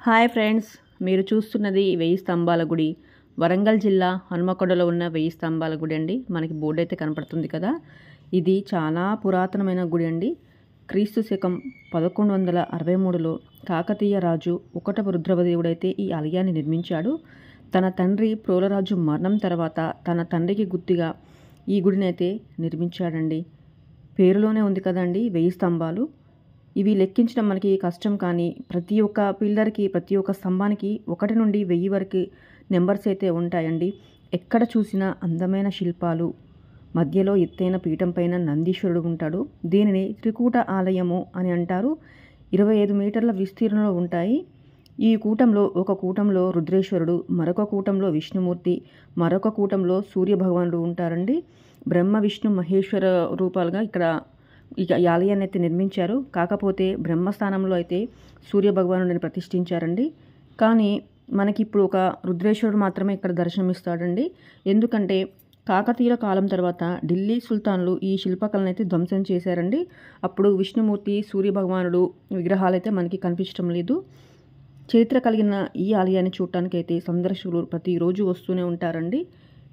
Hi friends, మీరు చూస్తున్నది 1000 స్తంభాల గుడి. వరంగల్ జిల్లా హనుమకొండలో ఉన్న 1000 స్తంభాల గుడి అండి. మనకి బోర్డు అయితే కనపడుతుంది కదా. ఇది చాలా పురాతనమైన గుడి అండి. క్రీస్తు శకం 1163లో కాకతీయ రాజు ఒకటవ రుద్రవదేవుడైతే ఈ ఆలయాన్ని నిర్మించాడు. తన తండ్రి ప్రోలరాజు మరణం తర్వాత తన తండ్రికి గుర్తుగా ఈ గుడిని అయితే నిర్మించాడండి. పేరులోనే ఉంది కదండి 1000 స్తంభాలు. ఇవి లెక్కించడం మనకి కష్టం, కానీ ప్రతి ఒక్క పిల్లర్కి, ప్రతి ఒక్క స్తంభానికి 1 నుండి 1000 వరకు నెంబర్స్ అయితే ఉంటాయండి. ఎక్కడ చూసినా అందమైన శిల్పాలు, మధ్యలో ఎత్తైన పీఠం పైన నందీశ్వరుడు ఉంటాడు. దీనిని త్రికూట ఆలయము అని అంటారు. 25 మీటర్ల విస్తీర్ణంలో ఉంటాయి. ఈ కూటంలో ఒక కూటంలో రుద్రేశ్వరుడు, మరొక కూటంలో విష్ణుమూర్తి, మరొక కూటంలో సూర్యభగవానుడు ఉంటారండి. బ్రహ్మ విష్ణు మహేశ్వర రూపాలుగా ఇక్కడ ఈ ఆలయాన్ని అయితే నిర్మించారు. కాకపోతే బ్రహ్మస్థానంలో అయితే సూర్యభగవానుడిని ప్రతిష్ఠించారండి. కానీ మనకి ఇప్పుడు ఒక రుద్రేశ్వరుడు మాత్రమే ఇక్కడ దర్శనమిస్తాడండి. ఎందుకంటే కాకతీయుల కాలం తర్వాత ఢిల్లీ సుల్తాన్లు ఈ శిల్పకళను అయితే ధ్వంసం చేశారండి. అప్పుడు విష్ణుమూర్తి, సూర్యభగవానుడు విగ్రహాలు అయితే మనకి కనిపించడం లేదు. చరిత్ర కలిగిన ఈ ఆలయాన్ని చూడటానికి అయితే సందర్శకులు ప్రతిరోజు వస్తూనే ఉంటారండి.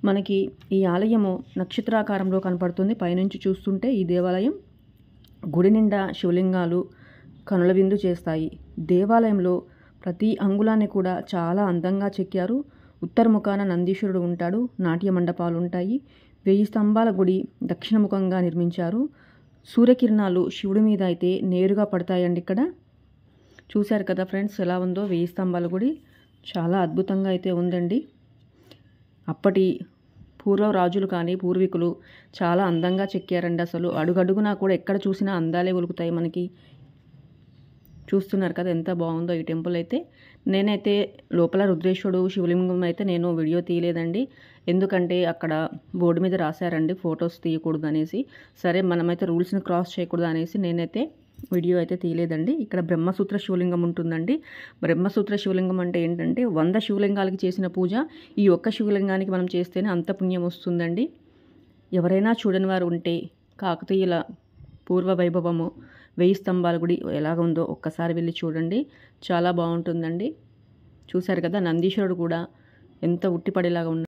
మనకి ఈ ఆలయము నక్షత్రాకారంలో కనపడుతుంది పైనుంచి చూస్తుంటే. ఈ దేవాలయం గుడి నిండా శివలింగాలు కనుల విందు చేస్తాయి. దేవాలయంలో ప్రతి అంగుళాన్ని కూడా చాలా అందంగా చెక్కారు. ఉత్తర ముఖాన నందీశ్వరుడు ఉంటాడు. నాట్య మండపాలు ఉంటాయి. 1000 స్తంభాల గుడి దక్షిణముఖంగా నిర్మించారు. సూర్యకిరణాలు శివుడి మీద అయితే నేరుగా పడతాయండి. ఇక్కడ చూశారు కదా ఫ్రెండ్స్, ఎలా ఉందో 1000 స్తంభాల గుడి. చాలా అద్భుతంగా అయితే ఉందండి. అప్పటి పూర్వ రాజులు కానీ పూర్వీకులు చాలా అందంగా చెక్కారండి. అసలు అడుగడుగునా కూడా ఎక్కడ చూసినా అందాలే ఒలుకుతాయి మనకి. చూస్తున్నారు కదా ఎంత బాగుందో ఈ టెంపుల్ అయితే. నేనైతే లోపల రుద్రేశ్వరుడు శివలింగం అయితే నేను వీడియో తీయలేదండి. ఎందుకంటే అక్కడ బోర్డు మీద రాశారండి ఫొటోస్ తీయకూడదు అనేసి. సరే, మనమైతే రూల్స్ని క్రాస్ చేయకూడదు అనేసి నేనైతే వీడియో అయితే తీయలేదండి. ఇక్కడ బ్రహ్మసూత్ర శివలింగం ఉంటుందండి. బ్రహ్మసూత్ర శివలింగం అంటే ఏంటంటే 100 శివలింగాలకి చేసిన పూజ ఈ ఒక్క శివలింగానికి మనం చేస్తేనే అంత పుణ్యం వస్తుందండి. ఎవరైనా చూడని వారు ఉంటే కాకతీయుల పూర్వ వైభవము 1000 స్తంభాల గుడి ఎలాగ ఉందో ఒక్కసారి వెళ్ళి చూడండి. చాలా బాగుంటుందండి. చూశారు కదా, నందీశ్వరుడు కూడా ఎంత ఉట్టిపడేలాగా ఉన్నాడు.